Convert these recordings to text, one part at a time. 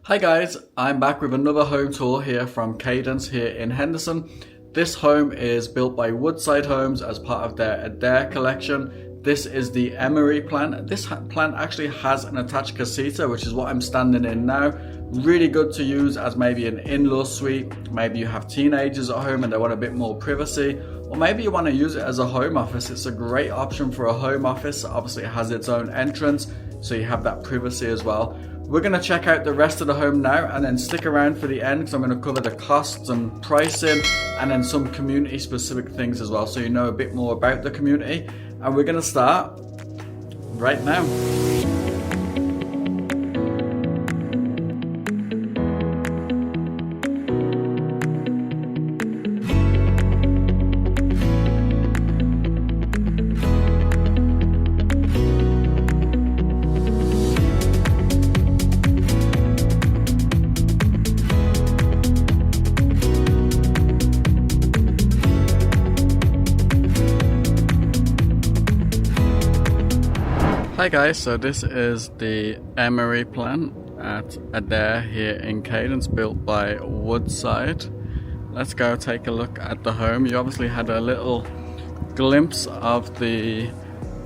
Hi guys, I'm back with another home tour here from Cadence here in Henderson. This home is built by Woodside Homes as part of their Adair collection. This is the Emery plan. This plan actually has an attached CASITA, which is what I'm standing in now. Really good to use as maybe an in-law suite. Maybe you have teenagers at home and they want a bit more privacy. Or maybe you want to use it as a home office. It's a great option for a home office. Obviously it has its own entrance, so you have that privacy as well. We're going to check out the rest of the home now and then stick around for the end because I'm going to cover the costs and pricing and then some community specific things as well, so you know a bit more about the community. And we're going to start right now. Hi guys, so this is the Emery plan at Adair here in Cadence, built by Woodside. Let's go take a look at the home. You obviously had a little glimpse of the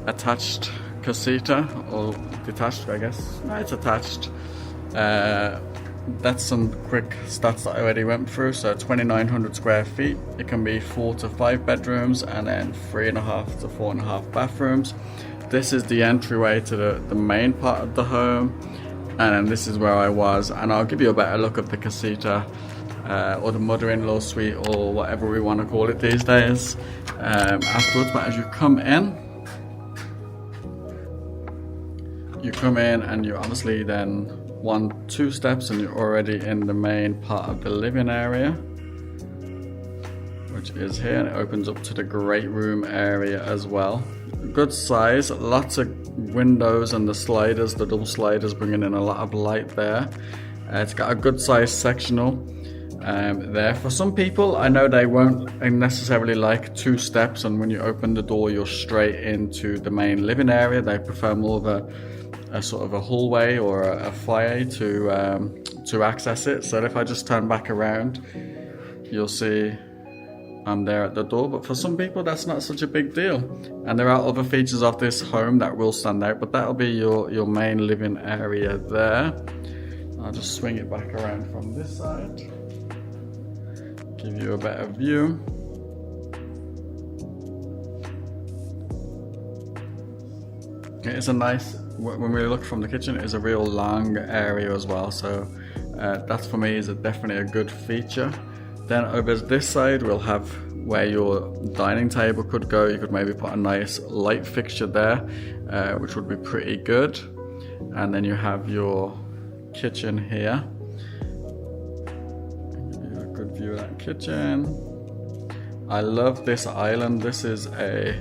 attached CASITA, or detached I guess. No, it's attached. That's some quick stats that I already went through. So 2,900 square feet. It can be 4 to 5 bedrooms and then 3.5 to 4.5 bathrooms. This is the entryway to the main part of the home, and then this is where I was, and I'll give you a better look of the CASITA or the mother-in-law suite or whatever we want to call it these days afterwards. But as you come in and you obviously then 1-2 steps and you're already in the main part of the living area, which is here, and it opens up to the great room area as well. Good size, lots of windows, and the sliders, the double sliders, bringing in a lot of light there. It's got a good size sectional there. For some people, I know they won't necessarily like 2 steps, and when you open the door you're straight into the main living area. They prefer more of a sort of a hallway or a foyer to access it. So if I just turn back around, you'll see I'm there at the door. But for some people that's not such a big deal, and there are other features of this home that will stand out, but that'll be your main living area there. I'll just swing it back around from this side, give you a better view. It's a nice, when we look from the kitchen, it's a real long area as well, so that for me is definitely a good feature. Then over this side we'll have where your dining table could go. You could maybe put a nice light fixture there, which would be pretty good. And then you have your kitchen here. Give you a good view of that kitchen. I love this island. This is a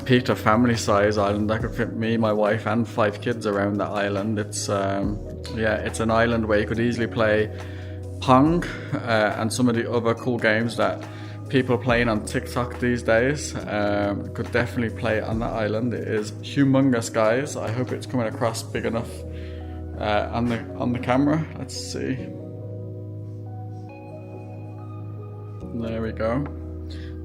Peter family size island that could fit me, my wife and 5 kids around that island. It's it's an island where you could easily play Pong and some of the other cool games that people are playing on TikTok these days. Could definitely play on that island. It is humongous, guys. I hope it's coming across big enough on the camera. Let's see. There we go.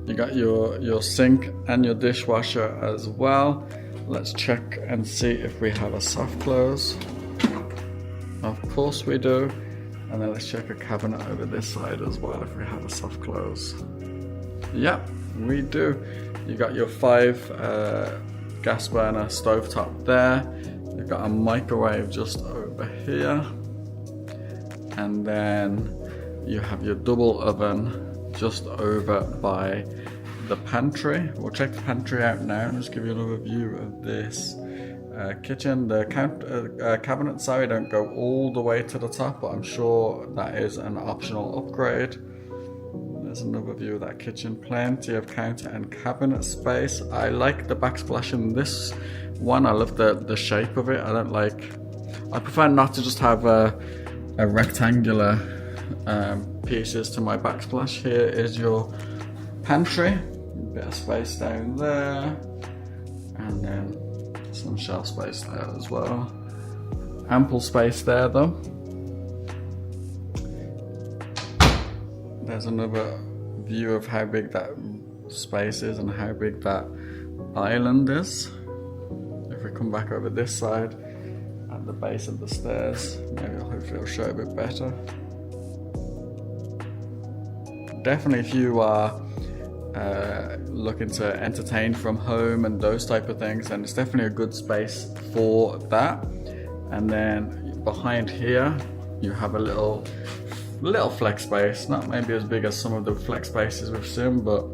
You got your sink and your dishwasher as well. Let's check and see if we have a soft close. Of course we do. And then let's check a cabinet over this side as well if we have a soft close. Yep, we do. You got your 5 gas burner stovetop there. You've got a microwave just over here. And then you have your double oven just over by the pantry. We'll check the pantry out now and just give you another view of this kitchen. The cabinet, sorry, don't go all the way to the top, but I'm sure that is an optional upgrade. There's another view of that kitchen. Plenty of counter and cabinet space. I like the backsplash in this one. I love the shape of it. I prefer not to just have a rectangular pieces to my backsplash. Here is your pantry, a bit of space down there, and then some shelf space there as well. Ample space there though. There's another view of how big that space is and how big that island is. If we come back over this side at the base of the stairs, maybe hopefully it'll show a bit better. Definitely if you are looking to entertain from home and those type of things, then it's definitely a good space for that. And then behind here you have a little flex space, not maybe as big as some of the flex spaces we've seen, but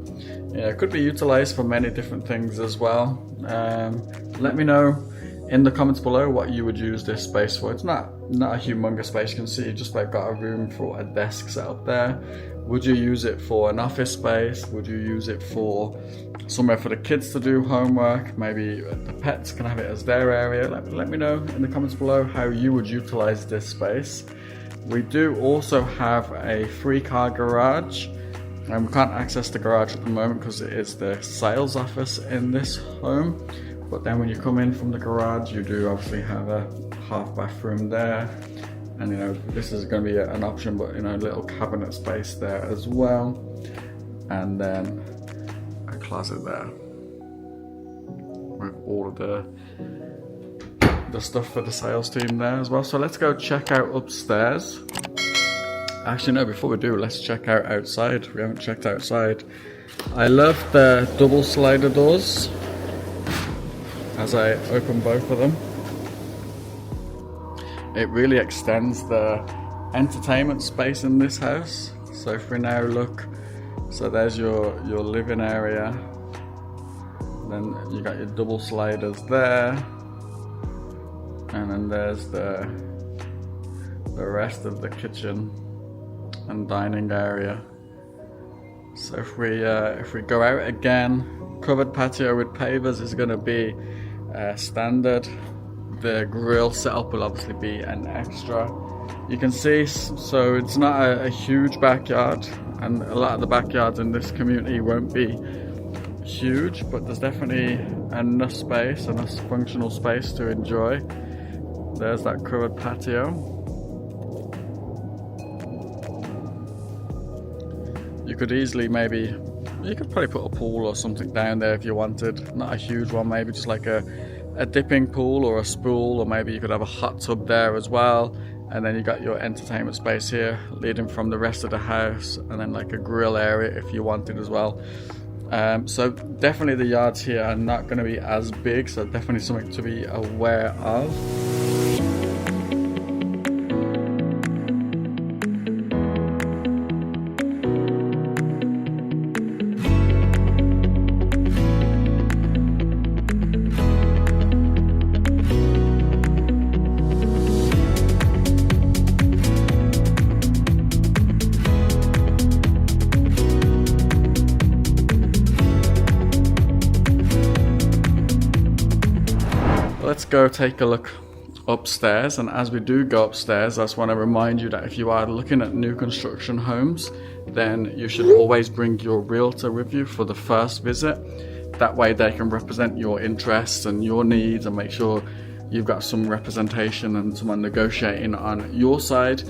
yeah, it could be utilized for many different things as well. Let me know in the comments below what you would use this space for. It's not a humongous space. You can see just like got a room for a desk set up there. Would you use it for an office space? Would you use it for somewhere for the kids to do homework? Maybe the pets can have it as their area. Let me know in the comments below how you would utilize this space. We do also have a 3-car garage, and we can't access the garage at the moment because it is the sales office in this home. But then when you come in from the garage, you do obviously have a half bathroom there, and you know, this is going to be an option, but you know, a little cabinet space there as well, and then a closet there with all of the stuff for the sales team there as well. So let's go check out upstairs. Actually no, before we do, let's check out outside. We haven't checked outside. I love the double slider doors as I open both of them. It really extends the entertainment space in this house. So if we now look, so there's your living area, then you got your double sliders there, and then there's the rest of the kitchen and dining area. So if we go out again, covered patio with pavers is going to be standard. The grill setup will obviously be an extra. You can see, so it's not a huge backyard, and a lot of the backyards in this community won't be huge, but there's definitely enough space, enough functional space to enjoy. There's that covered patio. You could easily you could probably put a pool or something down there if you wanted. Not a huge one, maybe just like a dipping pool or a spool, or maybe you could have a hot tub there as well. And then you got your entertainment space here leading from the rest of the house, and then like a grill area if you wanted as well. So definitely the yards here are not going to be as big, so definitely something to be aware of. Let's go take a look upstairs, and as we do go upstairs, I just want to remind you that if you are looking at new construction homes, then you should always bring your realtor with you for the first visit. That way they can represent your interests and your needs and make sure you've got some representation and someone negotiating on your side.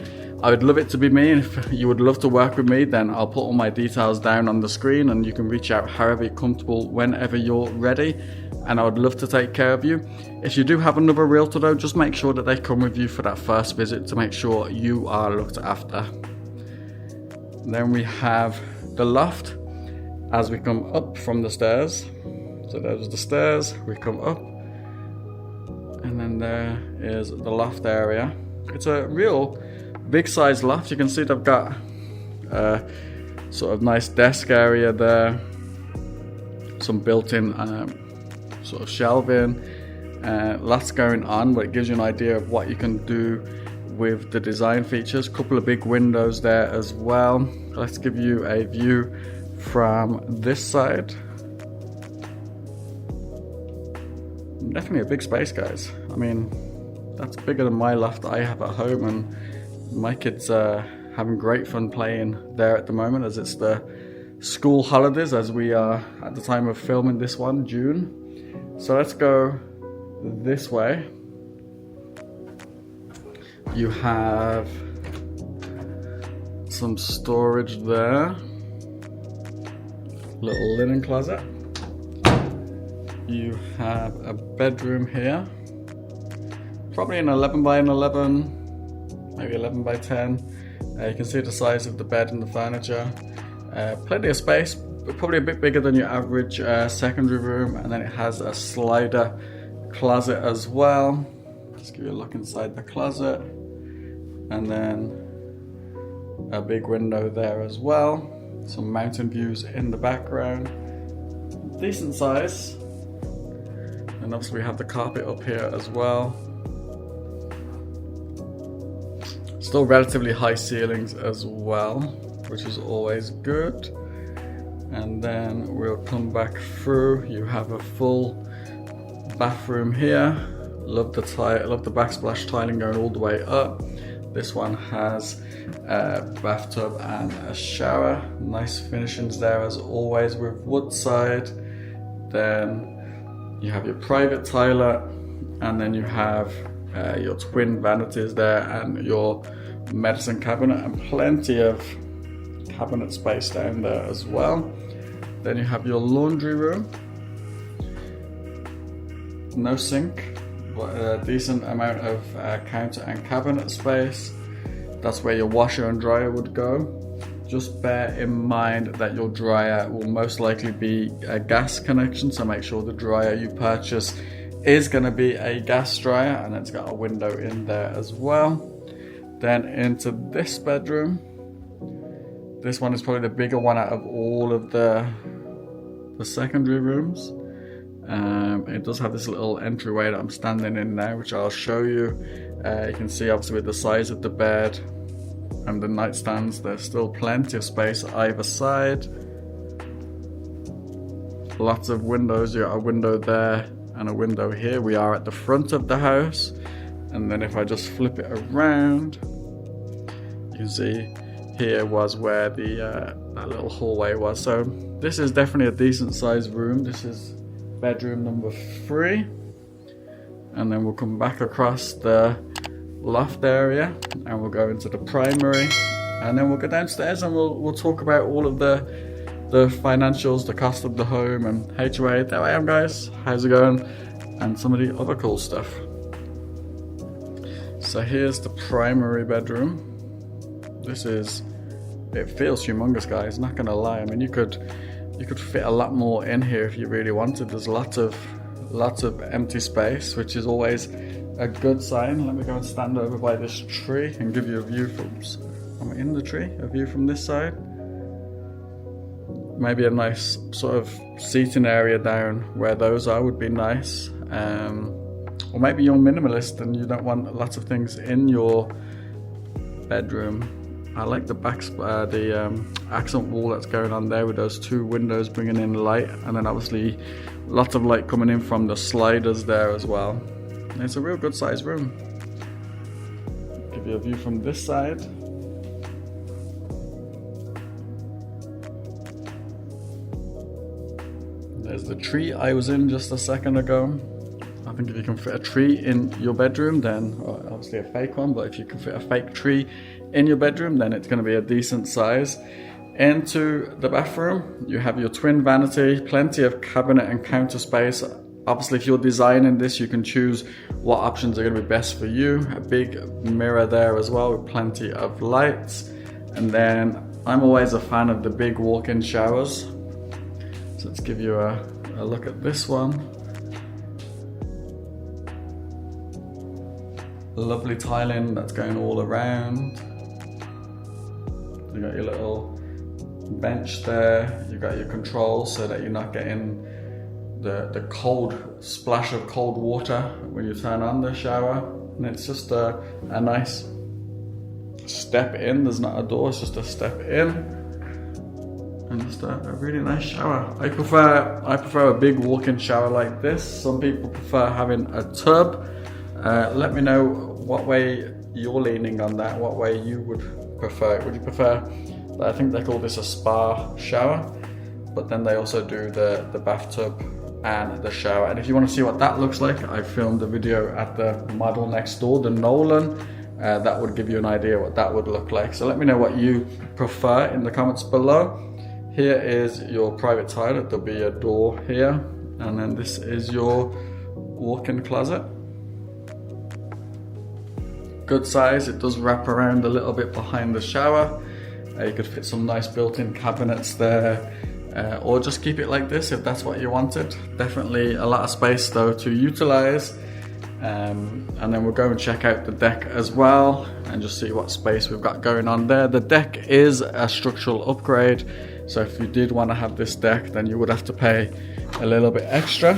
I would love it to be me, and if you would love to work with me, then I'll put all my details down on the screen, and you can reach out however you're comfortable whenever you're ready, and I would love to take care of you. If you do have another realtor though, just make sure that they come with you for that first visit to make sure you are looked after. Then we have the loft as we come up from the stairs. So there's the stairs, we come up, and then there is the loft area. It's a real big size loft. You can see they've got a sort of nice desk area there, some built-in sort of shelving, lots going on, but it gives you an idea of what you can do with the design features. Couple of big windows there as well. Let's give you a view from this side. Definitely a big space, guys. I mean, that's bigger than my loft I have at home, and my kids are having great fun playing there at the moment as it's the school holidays, as we are at the time of filming this one, June. So let's go this way. You have some storage there, little linen closet. You have a bedroom here, probably an 11 by 11, maybe 11 by 10. You can see the size of the bed and the furniture. Plenty of space, but probably a bit bigger than your average secondary room. And then it has a slider closet as well. Just give you a look inside the closet. And then a big window there as well. Some mountain views in the background. Decent size. And obviously we have the carpet up here as well. Still relatively high ceilings as well, which is always good. And then we'll come back through. You have a full bathroom here. Love the backsplash tiling going all the way up. This one has a bathtub and a shower. Nice finishings there as always with woodside. Then you have your private toilet, and then you have your twin vanities there and your medicine cabinet, and plenty of cabinet space down there as well. Then you have your laundry room. No sink, but a decent amount of counter and cabinet space. That's where your washer and dryer would go. Just bear in mind that your dryer will most likely be a gas connection, so make sure the dryer you purchase is going to be a gas dryer, and it's got a window in there as well. Then into this bedroom. This one is probably the bigger one out of all of the secondary rooms. It does have this little entryway that I'm standing in now, which I'll show you. You can see obviously with the size of the bed and the nightstands, there's still plenty of space either side. Lots of windows. You got a window there and a window here. We are at the front of the house, and then if I just flip it around, you can see here was where the that little hallway was. So this is definitely a decent sized room. This is bedroom number 3, and then we'll come back across the loft area and we'll go into the primary, and then we'll go downstairs and we'll talk about all of the financials, the cost of the home, and HOA. There I am, guys, how's it going, and some of the other cool stuff. So here's the primary bedroom. It feels humongous, guys, not gonna lie. I mean, you could fit a lot more in here if you really wanted. There's lots of empty space, which is always a good sign. Let me go and stand over by this tree and give you a view from in the tree, a view from this side. Maybe a nice sort of seating area down where those are would be nice. Or maybe you're minimalist and you don't want lots of things in your bedroom. I like the accent wall that's going on there with those 2 windows bringing in light, and then obviously lots of light coming in from the sliders there as well. And it's a real good sized room. Give you a view from this side. There's the tree I was in just a second ago. I think if you can fit a tree in your bedroom, then obviously a fake one, but if you can fit a fake tree in your bedroom, then it's going to be a decent size. Into the bathroom, you have your twin vanity, plenty of cabinet and counter space. Obviously, if you're designing this, you can choose what options are going to be best for you. A big mirror there as well with plenty of lights. And then I'm always a fan of the big walk-in showers. So let's give you a look at this one. Lovely tiling that's going all around. You got your little bench there. You got your controls so that you're not getting the cold splash of cold water when you turn on the shower. And it's just a nice step in. There's not a door, it's just a step in. And just a really nice shower. I prefer a big walk-in shower like this. Some people prefer having a tub. Let me know what way you're leaning on that, what way you would prefer. Would you prefer, I think they call this a spa shower, but then they also do the bathtub and the shower. And if you want to see what that looks like, I filmed a video at the model next door, the Nolan. that would give you an idea what that would look like. So let me know what you prefer in the comments below. Here is your private toilet. There'll be a door here, and then this is your walk-in closet. Good size. It does wrap around a little bit behind the shower. You could fit some nice built-in cabinets there, or just keep it like this if that's what you wanted. Definitely a lot of space though to utilize. And then we'll go and check out the deck as well and just see what space we've got going on there. The deck is a structural upgrade, so if you did want to have this deck, then you would have to pay a little bit extra.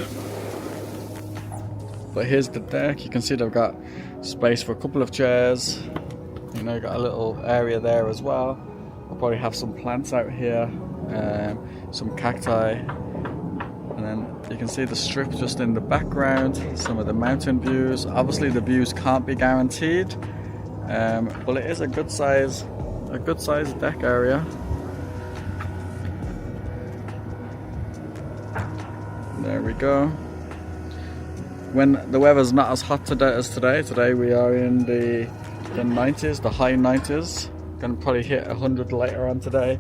But here's the deck. You can see they've got space for a couple of chairs. You know, got a little area there as well. I'll probably have some plants out here, some cacti. And then you can see the strip just in the background, some of the mountain views. Obviously the views can't be guaranteed, but it is a good size deck area. There we go. When the weather's not as hot today we are in the 90s, the high 90s. Gonna probably hit 100 later on today.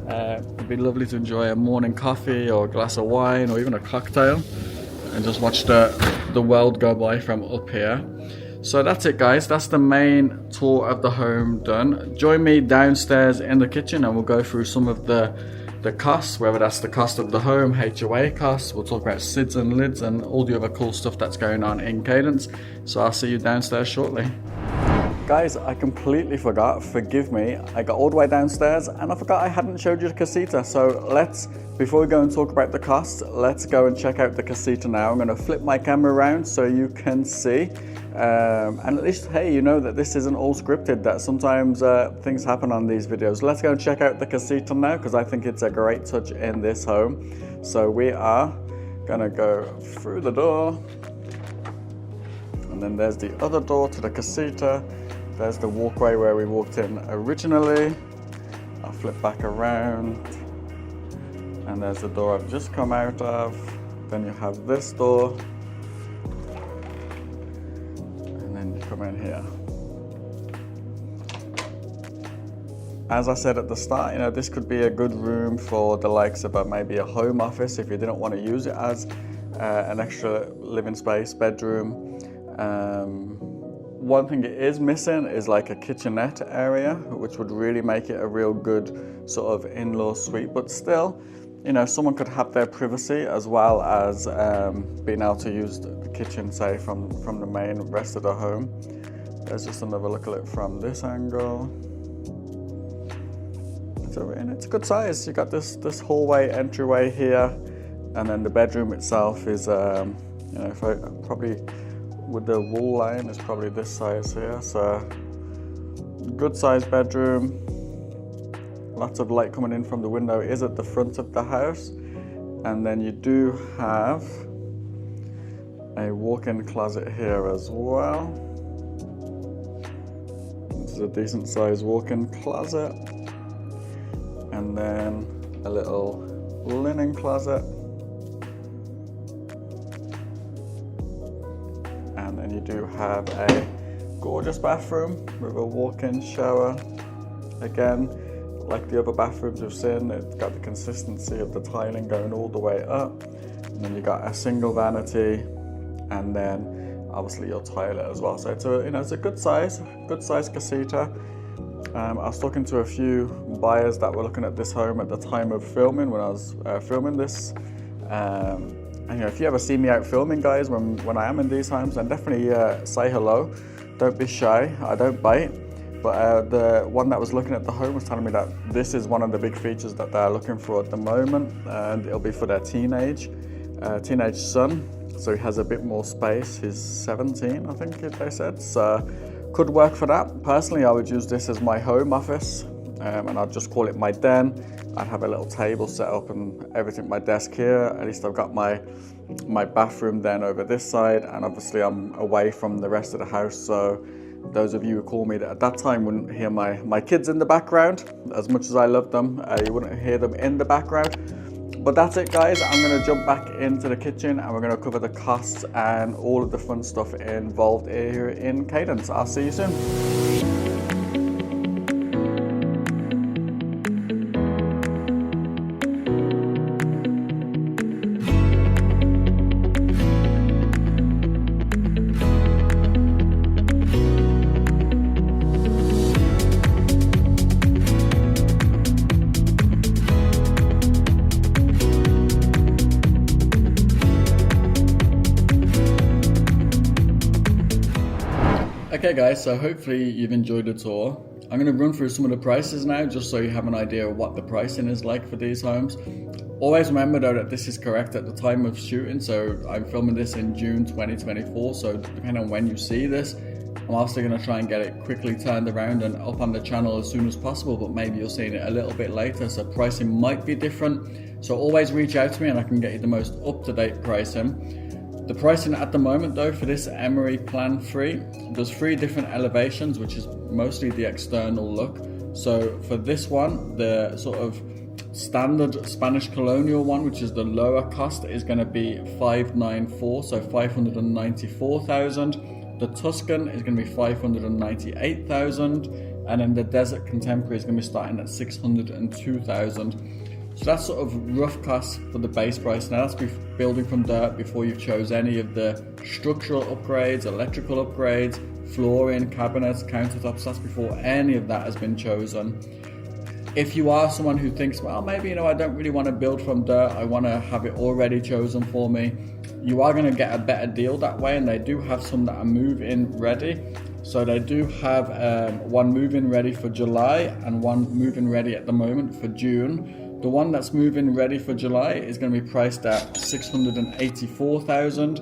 It'd be lovely to enjoy a morning coffee or a glass of wine or even a cocktail and just watch the world go by from up here. So that's it guys, that's the main tour of the home done. Join me downstairs in the kitchen and we'll go through some of the costs, whether that's the cost of the home, HOA costs. We'll talk about SIDS and LIDs and all the other cool stuff that's going on in Cadence. So I'll see you downstairs shortly. Guys, I completely forgot, forgive me. I got all the way downstairs and I forgot I hadn't showed you the CASITA. So before we go and talk about the costs, let's go and check out the CASITA now. I'm gonna flip my camera around so you can see. And at least, hey, you know that this isn't all scripted, that sometimes things happen on these videos. Let's go and check out the CASITA now because I think it's a great touch in this home. So we are gonna go through the door. And then there's the other door to the CASITA. There's the walkway where we walked in originally. I'll flip back around. And there's the door I've just come out of. Then you have this door. And then you come in here. As I said at the start, you know, this could be a good room for the likes of maybe a home office if you didn't want to use it as an extra living space, bedroom. One thing it is missing is like a kitchenette area, which would really make it a real good sort of in-law suite. But still, you know, someone could have their privacy as well as being able to use the kitchen, say, from the main rest of the home. There's just another look at it from this angle. So, and it's a good size. You got this hallway entryway here, and then the bedroom itself is, you know, if I probably. With the wall line is probably this size here, so good sized bedroom. Lots of light coming in from the window. It is at the front of the house, and then you do have a walk-in closet here as well. This is a decent sized walk-in closet, and then a little linen closet. And then you do have a gorgeous bathroom with a walk-in shower. Again, like the other bathrooms we've seen, it's got the consistency of the tiling going all the way up. And then you got a single vanity, and then obviously your toilet as well. So it's a, you know, it's a good size CASITA. I was talking to a few buyers that were looking at this home at the time of filming, when I was filming this. And you know, if you ever see me out filming, guys, when I am in these homes, then definitely say hello. Don't be shy. I don't bite. But the one that was looking at the home was telling me that this is one of the big features that they're looking for at the moment, and it'll be for their teenage son. So he has a bit more space. He's 17, I think they said. So could work for that. Personally, I would use this as my home office, and I'd just call it my den. I'd have a little table set up and everything, my desk here. At least I've got my bathroom then over this side, and obviously I'm away from the rest of the house. So those of you who call me at that time wouldn't hear my kids in the background. As much as I love them, you wouldn't hear them in the background. But that's it, guys. I'm going to jump back into the kitchen and we're going to cover the costs and all of the fun stuff involved here in Cadence. I'll see you soon. Okay guys, so hopefully you've enjoyed the tour. I'm going to run through some of the prices now just so you have an idea of what the pricing is like for these homes. Always remember though that this is correct at the time of shooting, so I'm filming this in June 2024, so depending on when you see this, I'm also going to try and get it quickly turned around and up on the channel as soon as possible, but maybe you're seeing it a little bit later, so pricing might be different. So always reach out to me and I can get you the most up-to-date pricing. The pricing at the moment though for this Emery Plan 3, there's 3 different elevations, which is mostly the external look. So for this one, the sort of standard Spanish colonial one, which is the lower cost, is going to be 594, so 594,000. The Tuscan is going to be 598,000, and then the Desert Contemporary is going to be starting at 602,000. So that's sort of rough cost for the base price. Now that's building from dirt before you've chose any of the structural upgrades, electrical upgrades, flooring, cabinets, countertops. That's before any of that has been chosen. If you are someone who thinks, well, maybe, I don't really want to build from dirt, I want to have it already chosen for me, you are going to get a better deal that way, and they do have some that are move-in ready. So they do have one move-in ready for July and one move-in ready at the moment for June. The one that's moving ready for July is going to be priced at 684,000,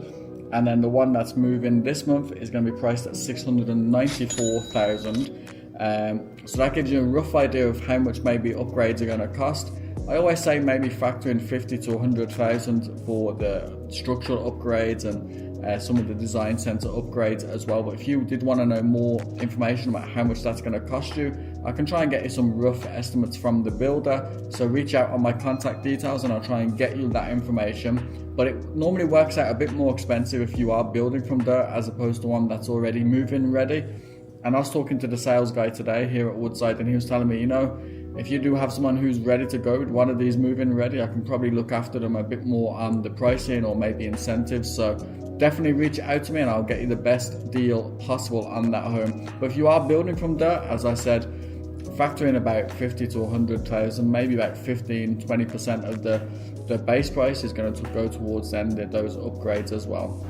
and then the one that's moving this month is going to be priced at 694,000. So that gives you a rough idea of how much maybe upgrades are going to cost. I always say maybe factor in 50 to 100,000 for the structural upgrades and some of the design center upgrades as well. But if you did want to know more information about how much that's going to cost you, I can try and get you some rough estimates from the builder. So reach out on my contact details and I'll try and get you that information. But it normally works out a bit more expensive if you are building from dirt as opposed to one that's already move-in ready. And I was talking to the sales guy today here at Woodside, and he was telling me, if you do have someone who's ready to go with one of these move-in ready, I can probably look after them a bit more on the pricing or maybe incentives. So definitely reach out to me and I'll get you the best deal possible on that home. But if you are building from dirt, as I said, factor in about 50 to 100,000, maybe about 15-20% of the base price is going to go towards then those upgrades as well.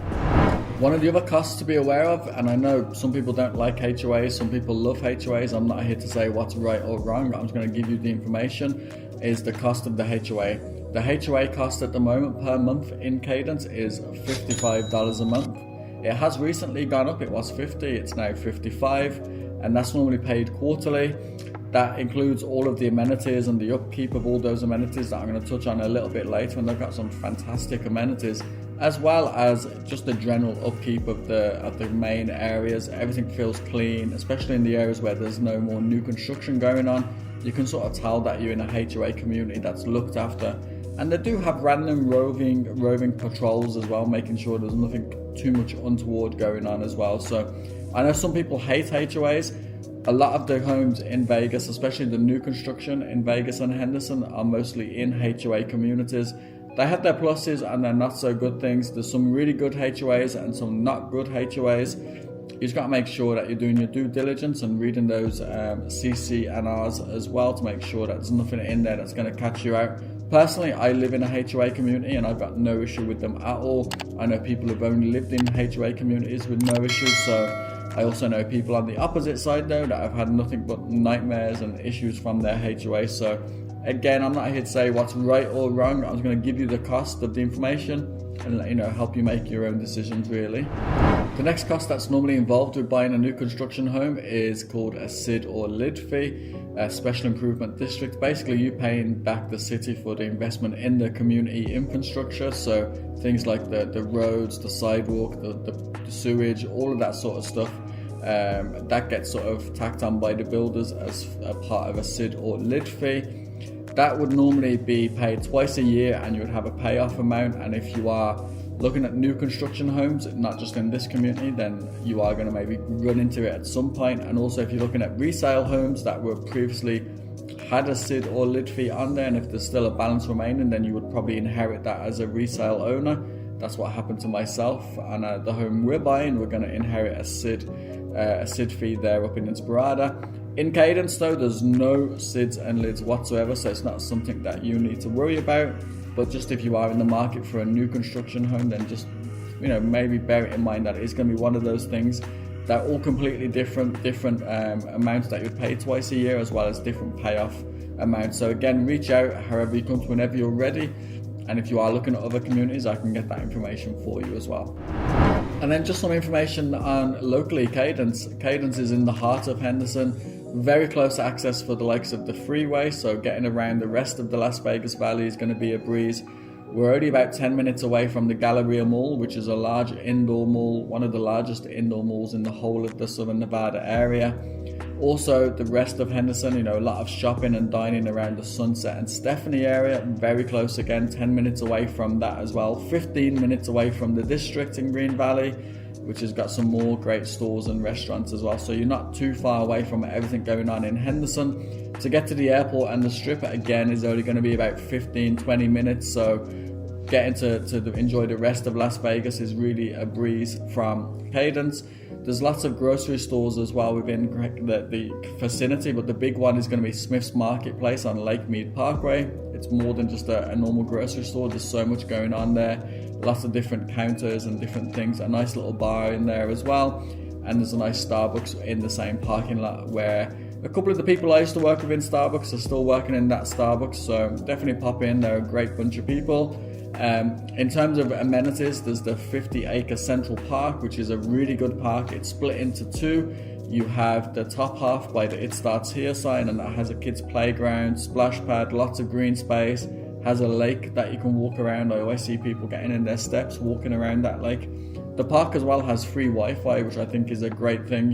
One of the other costs to be aware of, and I know some people don't like HOAs, some people love HOAs, I'm not here to say what's right or wrong, I'm just going to give you the information, is the cost of the HOA. The HOA cost at the moment per month in Cadence is $55 a month. It has recently gone up, it was $50, it's now $55, and that's normally paid quarterly. That includes all of the amenities and the upkeep of all those amenities that I'm going to touch on a little bit later, and they've got some fantastic amenities, as well as just the general upkeep of the main areas. Everything feels clean, especially in the areas where there's no more new construction going on. You can sort of tell that you're in a HOA community that's looked after. And they do have random roving patrols as well, making sure there's nothing too much untoward going on as well. So I know some people hate HOAs. A lot of the homes in Vegas, especially the new construction in Vegas and Henderson, are mostly in HOA communities. They have their pluses and their not so good things. There's some really good HOAs and some not good HOAs. You just got to make sure that you're doing your due diligence and reading those CCNRs as well to make sure that there's nothing in there that's going to catch you out. Personally, I live in a HOA community and I've got no issue with them at all. I know people who've only lived in HOA communities with no issues, so I also know people on the opposite side though that have had nothing but nightmares and issues from their HOA. So again, I'm not here to say what's right or wrong. I'm just going to give you the cost of the information and let you know, help you make your own decisions really. The next cost that's normally involved with buying a new construction home is called a SID or LID fee, a Special Improvement District. Basically, you're paying back the city for the investment in the community infrastructure. So things like the roads, the sidewalk, the sewage, all of that sort of stuff. That gets sort of tacked on by the builders as a part of a SID or LID fee. that would normally be paid twice a year, and you would have a payoff amount. And if you are looking at new construction homes, not just in this community, then you are going to maybe run into it at some point. And also if you're looking at resale homes that were previously had a SID or lid fee on there, and if there's still a balance remaining, then you would probably inherit that as a resale owner. That's what happened to myself, and the home we're buying, we're going to inherit a SID fee there up in Inspirada. In Cadence though, there's no SIDs and lids whatsoever, so it's not something that you need to worry about. But just if you are in the market for a new construction home, then just, maybe bear it in mind that it's going to be one of those things. They're all completely different amounts that you pay twice a year, as well as different payoff amounts. So again, reach out however you come to, whenever you're ready. And if you are looking at other communities, I can get that information for you as well. And then just some information on locally Cadence. Cadence is in the heart of Henderson, very close access for the likes of the freeway, so getting around the rest of the Las Vegas Valley is going to be a breeze. We're only about 10 minutes away from the Galleria Mall, which is a large indoor mall, one of the largest indoor malls in the whole of the Southern Nevada area. Also, the rest of Henderson, a lot of shopping and dining around the Sunset and Stephanie area, very close again, 10 minutes away from that as well. 15 minutes away from the district in Green Valley, which has got some more great stores and restaurants as well. So you're not too far away from everything going on in Henderson. To get to the airport and the strip, again, is only going to be about 15-20 minutes. So getting to enjoy the rest of Las Vegas is really a breeze from Cadence. There's lots of grocery stores as well within the vicinity, but the big one is going to be Smith's Marketplace on Lake Mead Parkway. It's more than just a normal grocery store. There's so much going on there. Lots of different counters and different things. A nice little bar in there as well. And there's a nice Starbucks in the same parking lot, where a couple of the people I used to work with in Starbucks are still working in that Starbucks. So definitely pop in. They're a great bunch of people. In terms of amenities, there's the 50-acre Central Park, which is a really good park. It's split into two. You have the top half by the It Starts Here sign, and that has a kids playground, splash pad, lots of green space, has a lake that you can walk around. I always see people getting in their steps walking around that lake. The park as well has free Wi-Fi, which I think is a great thing.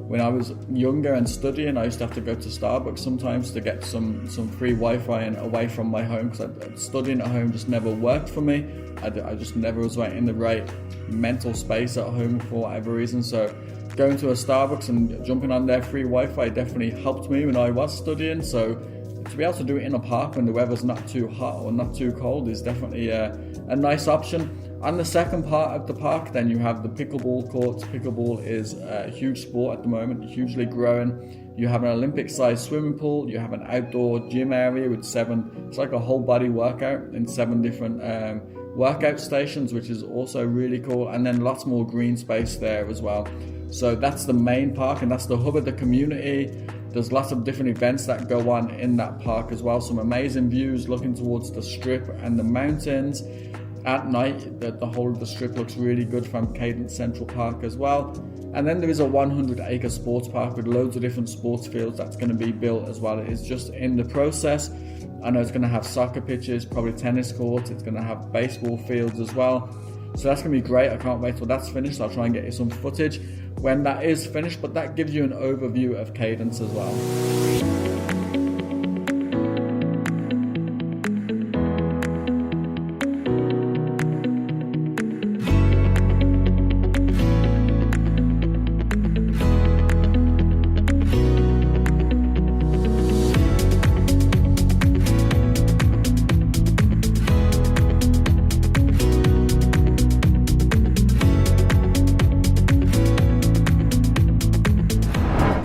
When I was younger and studying, I used to have to go to Starbucks sometimes to get some free Wi-Fi and away from my home, because studying at home just never worked for me. I just never was in the right mental space at home for whatever reason. So going to a Starbucks and jumping on their free Wi-Fi definitely helped me when I was studying. So to be able to do it in a park when the weather's not too hot or not too cold is definitely a nice option. On the second part of the park, then you have the pickleball courts. Pickleball is a huge sport at the moment, hugely growing. You have an Olympic-sized swimming pool. You have an outdoor gym area with it's like a whole body workout in 7 different workout stations, which is also really cool. And then lots more green space there as well. So that's the main park, and that's the hub of the community. There's lots of different events that go on in that park as well. Some amazing views looking towards the strip and the mountains. At night, the whole of the strip looks really good from Cadence Central Park as well. And then there is a 100-acre sports park with loads of different sports fields that's going to be built as well. It is just in the process. I know it's going to have soccer pitches, probably tennis courts. It's going to have baseball fields as well. So that's going to be great. I can't wait till that's finished. I'll try and get you some footage when that is finished. But that gives you an overview of Cadence as well.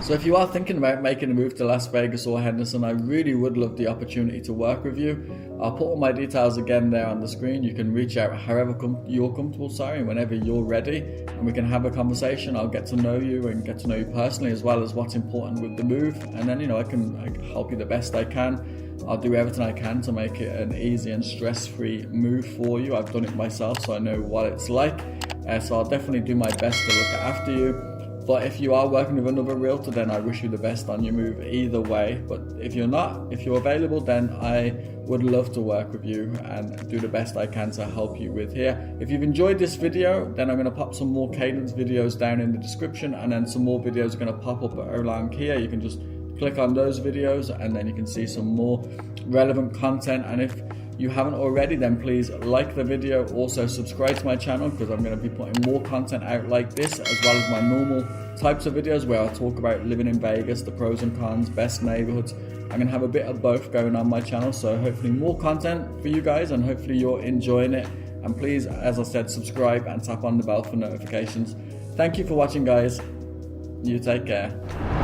So if you are thinking about making a move to Las Vegas or Henderson, I really would love the opportunity to work with you. I'll put all my details again there on the screen. You can reach out however you're comfortable, and whenever you're ready, and we can have a conversation. I'll get to know you and get to know you personally, as well as what's important with the move. And then, I can help you the best I can. I'll do everything I can to make it an easy and stress-free move for you. I've done it myself, so I know what it's like. So I'll definitely do my best to look after you. But if you are working with another realtor, then I wish you the best on your move either way. But if you're not, if you're available, then I would love to work with you and do the best I can to help you with here. If you've enjoyed this video, then I'm going to pop some more Cadence videos down in the description, and then some more videos are going to pop up along here. You can just click on those videos, and then you can see some more relevant content. And if you haven't already, then please like the video. Also subscribe to my channel, because I'm going to be putting more content out like this, as well as my normal types of videos where I talk about living in Vegas, the pros and cons, best neighborhoods. I'm going to have a bit of both going on my channel, so hopefully more content for you guys, and hopefully you're enjoying it. And please, as I said, subscribe and tap on the bell for notifications. Thank you for watching, guys. You take care.